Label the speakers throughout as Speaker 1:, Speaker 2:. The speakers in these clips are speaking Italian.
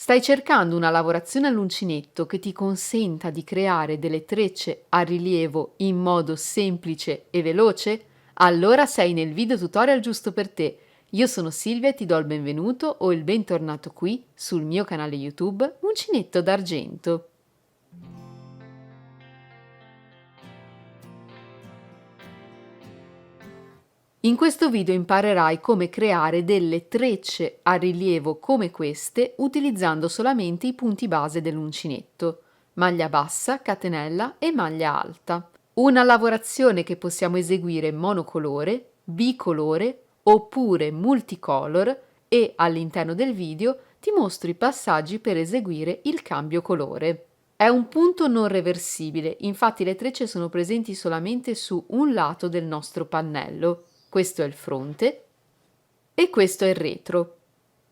Speaker 1: Stai cercando una lavorazione all'uncinetto che ti consenta di creare delle trecce a rilievo in modo semplice e veloce? Allora sei nel video tutorial giusto per te. Io sono Silvia e ti do il benvenuto o il bentornato qui sul mio canale YouTube Uncinetto d'Argento. In questo video imparerai come creare delle trecce a rilievo come queste utilizzando solamente i punti base dell'uncinetto, maglia bassa, catenella e maglia alta. Una lavorazione che possiamo eseguire monocolore, bicolore oppure multicolor e all'interno del video ti mostro i passaggi per eseguire il cambio colore. È un punto non reversibile, infatti le trecce sono presenti solamente su un lato del nostro pannello. Questo è il fronte e questo è il retro.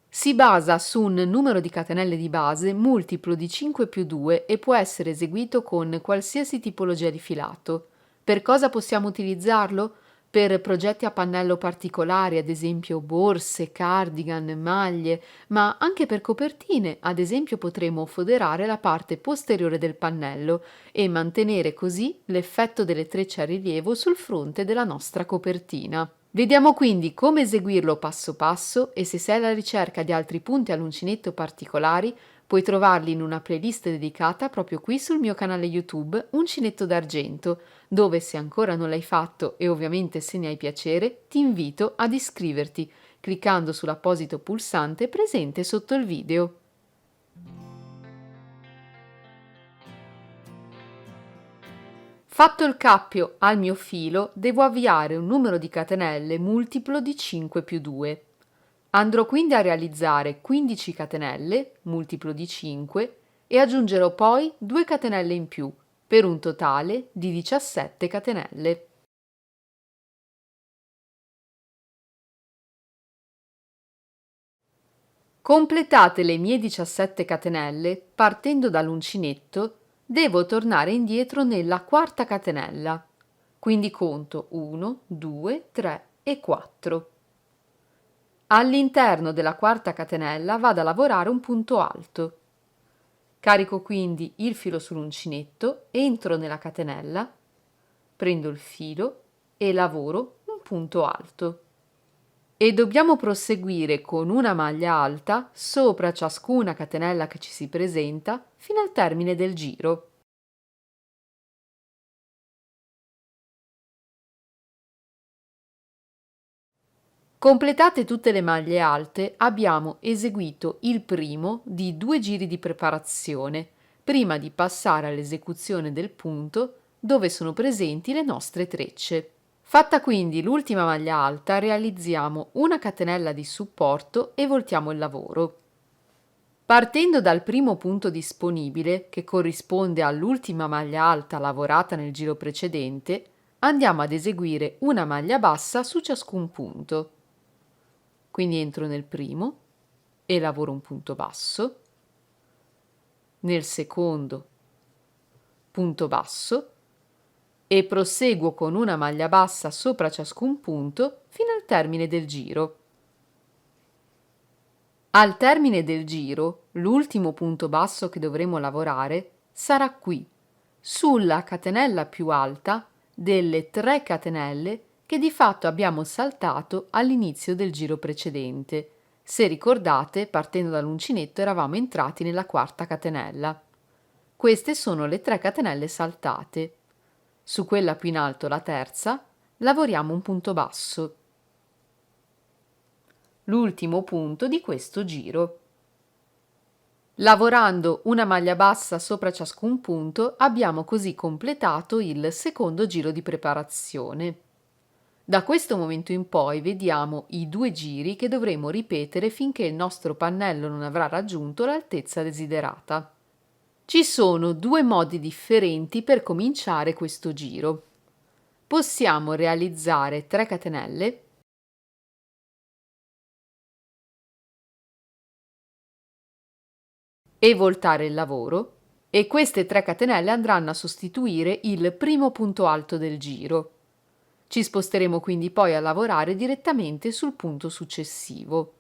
Speaker 1: Si basa su un numero di catenelle di base multiplo di 5 più 2 e può essere eseguito con qualsiasi tipologia di filato. Per cosa possiamo utilizzarlo? Per progetti a pannello particolari, ad esempio borse, cardigan, maglie, ma anche per copertine, ad esempio potremo foderare la parte posteriore del pannello e mantenere così l'effetto delle trecce a rilievo sul fronte della nostra copertina. Vediamo quindi come eseguirlo passo passo e se sei alla ricerca di altri punti all'uncinetto particolari puoi trovarli in una playlist dedicata proprio qui sul mio canale YouTube Uncinetto d'Argento, dove se ancora non l'hai fatto e ovviamente se ne hai piacere ti invito ad iscriverti cliccando sull'apposito pulsante presente sotto il video. Fatto il cappio al mio filo, devo avviare un numero di catenelle multiplo di 5 più 2. Andrò quindi a realizzare 15 catenelle, multiplo di 5, e aggiungerò poi 2 catenelle in più, per un totale di 17 catenelle. Completate le mie 17 catenelle, partendo dall'uncinetto, devo tornare indietro nella quarta catenella. Quindi conto 1, 2, 3 e 4. All'interno della quarta catenella vado a lavorare un punto alto. Carico quindi il filo sull'uncinetto, entro nella catenella, prendo il filo e lavoro un punto alto. E dobbiamo proseguire con una maglia alta sopra ciascuna catenella che ci si presenta fino al termine del giro. Completate tutte le maglie alte, abbiamo eseguito il primo di 2 giri di preparazione, prima di passare all'esecuzione del punto dove sono presenti le nostre trecce. Fatta quindi l'ultima maglia alta, realizziamo una catenella di supporto e voltiamo il lavoro. Partendo dal primo punto disponibile, che corrisponde all'ultima maglia alta lavorata nel giro precedente, andiamo ad eseguire una maglia bassa su ciascun punto. Quindi entro nel primo e lavoro un punto basso, nel secondo punto basso e proseguo con una maglia bassa sopra ciascun punto fino al termine del giro. Al termine del giro, l'ultimo punto basso che dovremo lavorare sarà qui, sulla catenella più alta delle 3 catenelle che di fatto abbiamo saltato all'inizio del giro precedente. Se ricordate, partendo dall'uncinetto eravamo entrati nella quarta catenella. Queste sono le 3 catenelle saltate. Su quella più in alto, la terza, lavoriamo un punto basso. L'ultimo punto di questo giro. Lavorando una maglia bassa sopra ciascun punto abbiamo così completato il secondo giro di preparazione. Da questo momento in poi vediamo i 2 giri che dovremo ripetere finché il nostro pannello non avrà raggiunto l'altezza desiderata. Ci sono 2 modi differenti per cominciare questo giro. Possiamo realizzare 3 catenelle e voltare il lavoro e queste 3 catenelle andranno a sostituire il primo punto alto del giro. Ci sposteremo quindi poi a lavorare direttamente sul punto successivo.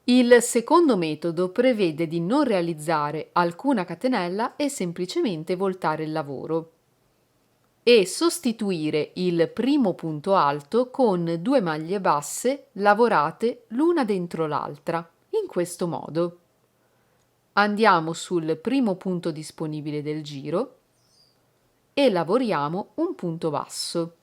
Speaker 1: Il secondo metodo prevede di non realizzare alcuna catenella e semplicemente voltare il lavoro e sostituire il primo punto alto con 2 maglie basse lavorate l'una dentro l'altra, in questo modo. Andiamo sul primo punto disponibile del giro e lavoriamo un punto basso.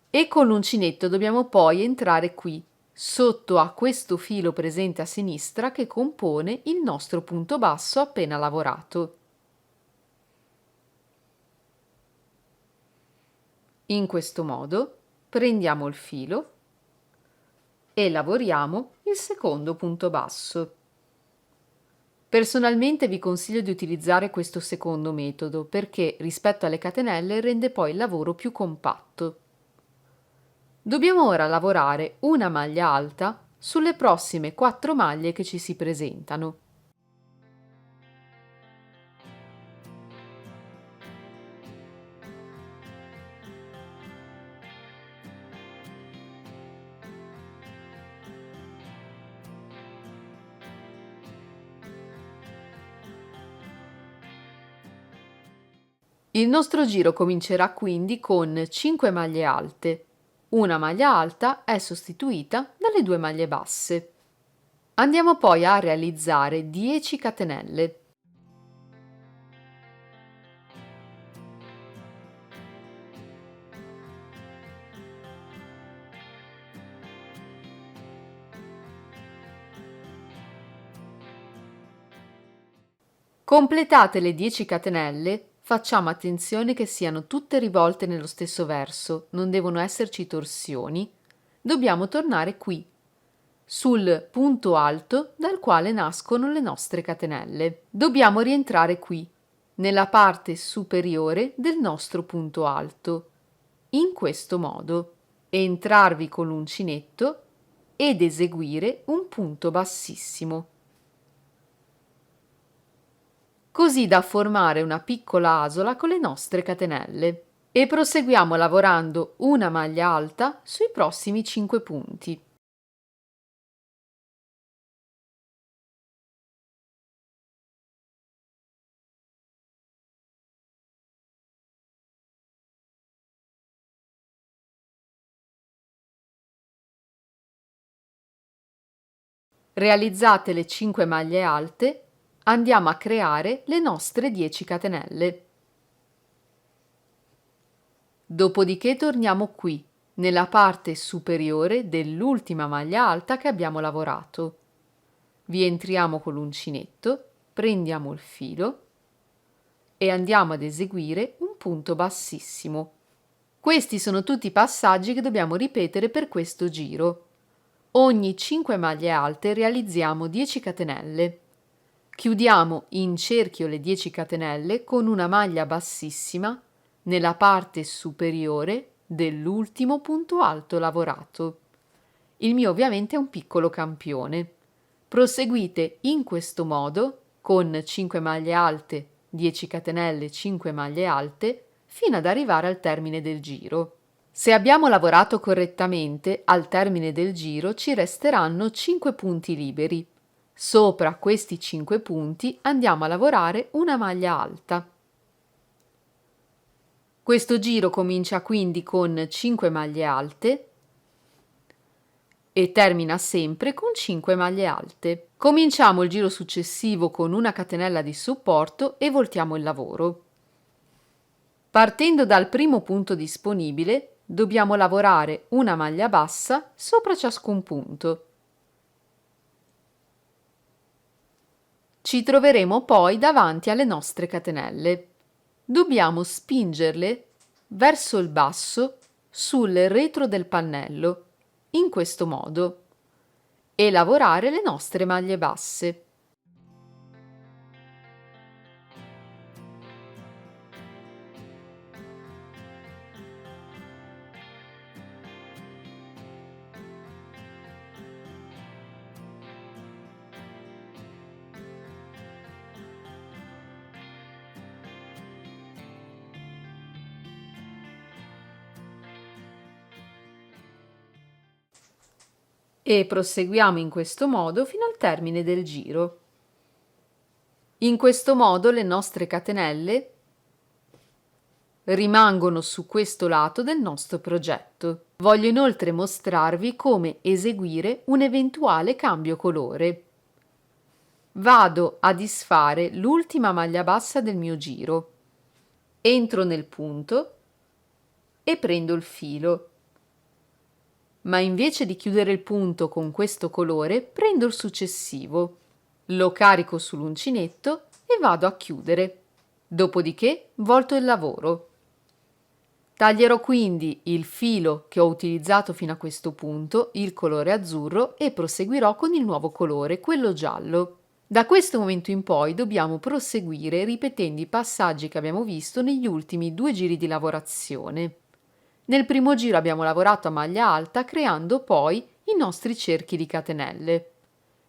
Speaker 1: E con l'uncinetto dobbiamo poi entrare qui, sotto a questo filo presente a sinistra che compone il nostro punto basso appena lavorato. In questo modo prendiamo il filo e lavoriamo il secondo punto basso. Personalmente vi consiglio di utilizzare questo secondo metodo perché rispetto alle catenelle rende poi il lavoro più compatto. Dobbiamo ora lavorare una maglia alta sulle prossime 4 maglie che ci si presentano. Il nostro giro comincerà quindi con 5 maglie alte. Una maglia alta è sostituita dalle 2 maglie basse. Andiamo poi a realizzare 10 catenelle. Completate le 10 catenelle, facciamo attenzione che siano tutte rivolte nello stesso verso, non devono esserci torsioni. Dobbiamo tornare qui, sul punto alto dal quale nascono le nostre catenelle. Dobbiamo rientrare qui, nella parte superiore del nostro punto alto, in questo modo, entrarvi con l'uncinetto ed eseguire un punto bassissimo, così da formare una piccola asola con le nostre catenelle. E proseguiamo lavorando una maglia alta sui prossimi 5 punti. Realizzate le 5 maglie alte, andiamo a creare le nostre 10 catenelle. Dopodiché torniamo qui, nella parte superiore dell'ultima maglia alta che abbiamo lavorato. Vi entriamo con l'uncinetto, prendiamo il filo e andiamo ad eseguire un punto bassissimo. Questi sono tutti i passaggi che dobbiamo ripetere per questo giro. Ogni 5 maglie alte realizziamo 10 catenelle. Chiudiamo in cerchio le 10 catenelle con una maglia bassissima nella parte superiore dell'ultimo punto alto lavorato. Il mio ovviamente è un piccolo campione. Proseguite in questo modo con 5 maglie alte, 10 catenelle, 5 maglie alte fino ad arrivare al termine del giro. Se abbiamo lavorato correttamente, al termine del giro ci resteranno 5 punti liberi. Sopra questi 5 punti andiamo a lavorare una maglia alta. Questo giro comincia quindi con 5 maglie alte e termina sempre con 5 maglie alte. Cominciamo il giro successivo con una catenella di supporto e voltiamo il lavoro. Partendo dal primo punto disponibile, dobbiamo lavorare una maglia bassa sopra ciascun punto. Ci troveremo poi davanti alle nostre catenelle. Dobbiamo spingerle verso il basso sul retro del pannello, in questo modo, e lavorare le nostre maglie basse. E proseguiamo in questo modo fino al termine del giro. In questo modo le nostre catenelle rimangono su questo lato del nostro progetto. Voglio inoltre mostrarvi come eseguire un eventuale cambio colore. Vado a disfare l'ultima maglia bassa del mio giro, entro nel punto e prendo il filo. Ma invece di chiudere il punto con questo colore, prendo il successivo, lo carico sull'uncinetto e vado a chiudere. Dopodiché volto il lavoro. Taglierò quindi il filo che ho utilizzato fino a questo punto, il colore azzurro, e proseguirò con il nuovo colore, quello giallo. Da questo momento in poi dobbiamo proseguire ripetendo i passaggi che abbiamo visto negli ultimi 2 giri di lavorazione. Nel primo giro abbiamo lavorato a maglia alta creando poi i nostri cerchi di catenelle.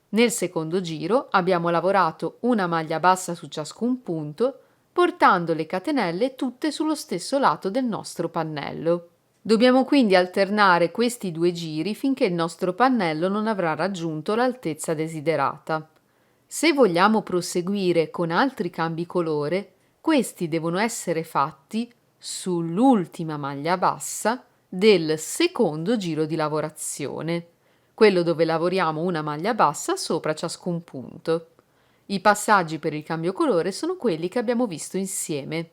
Speaker 1: Nel secondo giro abbiamo lavorato una maglia bassa su ciascun punto, portando le catenelle tutte sullo stesso lato del nostro pannello. Dobbiamo quindi alternare questi 2 giri finché il nostro pannello non avrà raggiunto l'altezza desiderata. Se vogliamo proseguire con altri cambi colore, questi devono essere fatti sull'ultima maglia bassa del secondo giro di lavorazione, quello dove lavoriamo una maglia bassa sopra ciascun punto. I passaggi per il cambio colore sono quelli che abbiamo visto insieme.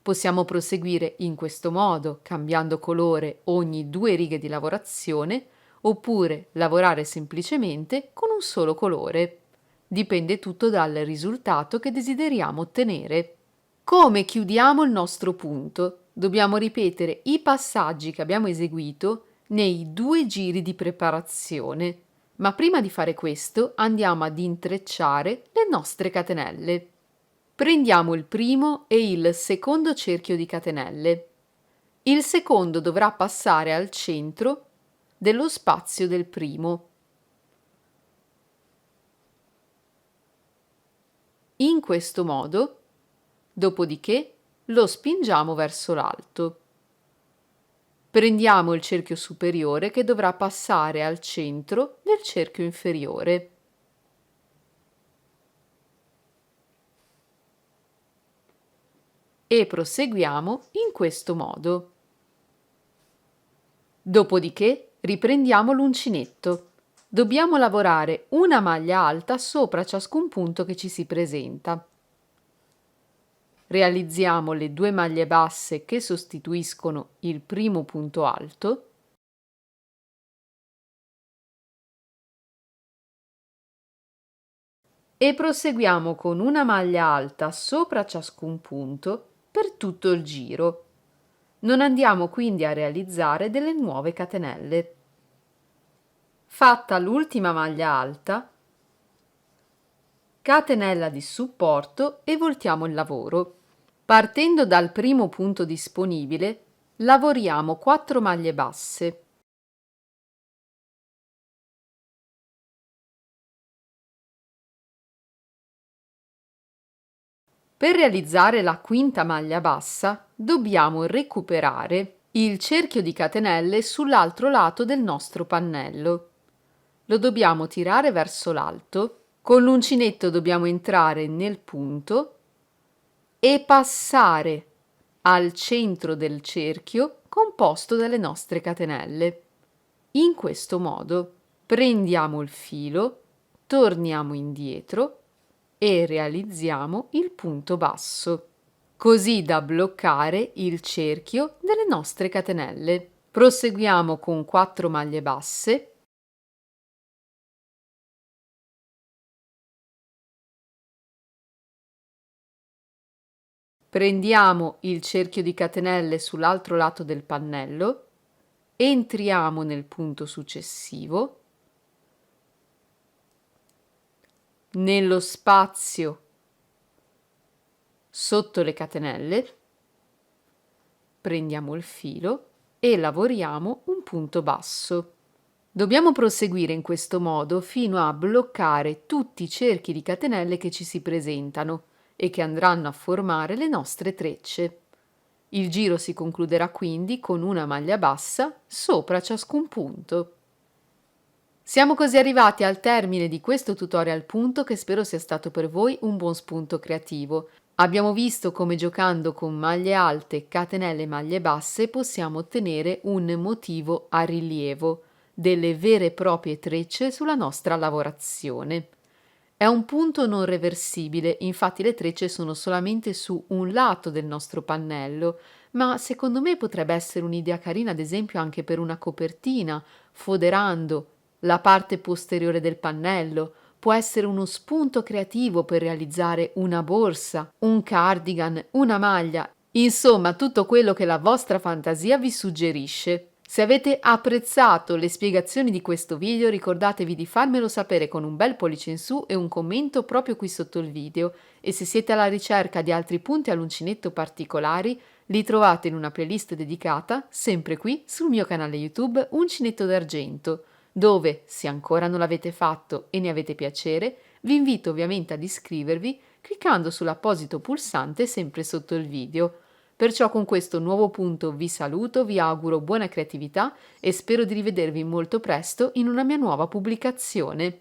Speaker 1: Possiamo proseguire in questo modo, cambiando colore ogni 2 righe di lavorazione, oppure lavorare semplicemente con un solo colore. Dipende tutto dal risultato che desideriamo ottenere. Come chiudiamo il nostro punto? Dobbiamo ripetere i passaggi che abbiamo eseguito nei 2 giri di preparazione, ma prima di fare questo andiamo ad intrecciare le nostre catenelle. Prendiamo il primo e il secondo cerchio di catenelle. Il secondo dovrà passare al centro dello spazio del primo. In questo modo, dopodiché, lo spingiamo verso l'alto. Prendiamo il cerchio superiore che dovrà passare al centro del cerchio inferiore. E proseguiamo in questo modo. Dopodiché riprendiamo l'uncinetto. Dobbiamo lavorare una maglia alta sopra ciascun punto che ci si presenta. Realizziamo le 2 maglie basse che sostituiscono il primo punto alto e proseguiamo con una maglia alta sopra ciascun punto per tutto il giro. Non andiamo quindi a realizzare delle nuove catenelle. Fatta l'ultima maglia alta, catenella di supporto e voltiamo il lavoro. Partendo dal primo punto disponibile, lavoriamo 4 maglie basse. Per realizzare la quinta maglia bassa dobbiamo recuperare il cerchio di catenelle sull'altro lato del nostro pannello. Lo dobbiamo tirare verso l'alto, con l'uncinetto dobbiamo entrare nel punto e passare al centro del cerchio composto dalle nostre catenelle. In questo modo prendiamo il filo, torniamo indietro e realizziamo il punto basso, così da bloccare il cerchio delle nostre catenelle. Proseguiamo con 4 maglie basse. Prendiamo il cerchio di catenelle sull'altro lato del pannello, entriamo nel punto successivo, nello spazio sotto le catenelle, prendiamo il filo e lavoriamo un punto basso. Dobbiamo proseguire in questo modo fino a bloccare tutti i cerchi di catenelle che ci si presentano e che andranno a formare le nostre trecce. Il giro si concluderà quindi con una maglia bassa sopra ciascun punto. Siamo così arrivati al termine di questo tutorial punto che spero sia stato per voi un buon spunto creativo. Abbiamo visto come giocando con maglie alte, catenelle e maglie basse possiamo ottenere un motivo a rilievo, delle vere e proprie trecce sulla nostra lavorazione. È un punto non reversibile, infatti le trecce sono solamente su un lato del nostro pannello, ma secondo me potrebbe essere un'idea carina ad esempio anche per una copertina, foderando la parte posteriore del pannello. Può essere uno spunto creativo per realizzare una borsa, un cardigan, una maglia, insomma tutto quello che la vostra fantasia vi suggerisce. Se avete apprezzato le spiegazioni di questo video, ricordatevi di farmelo sapere con un bel pollice in su e un commento proprio qui sotto il video, e se siete alla ricerca di altri punti all'uncinetto particolari, li trovate in una playlist dedicata, sempre qui sul mio canale YouTube Uncinetto d'Argento, dove, se ancora non l'avete fatto e ne avete piacere, vi invito ovviamente ad iscrivervi cliccando sull'apposito pulsante sempre sotto il video. Perciò con questo nuovo punto vi saluto, vi auguro buona creatività e spero di rivedervi molto presto in una mia nuova pubblicazione.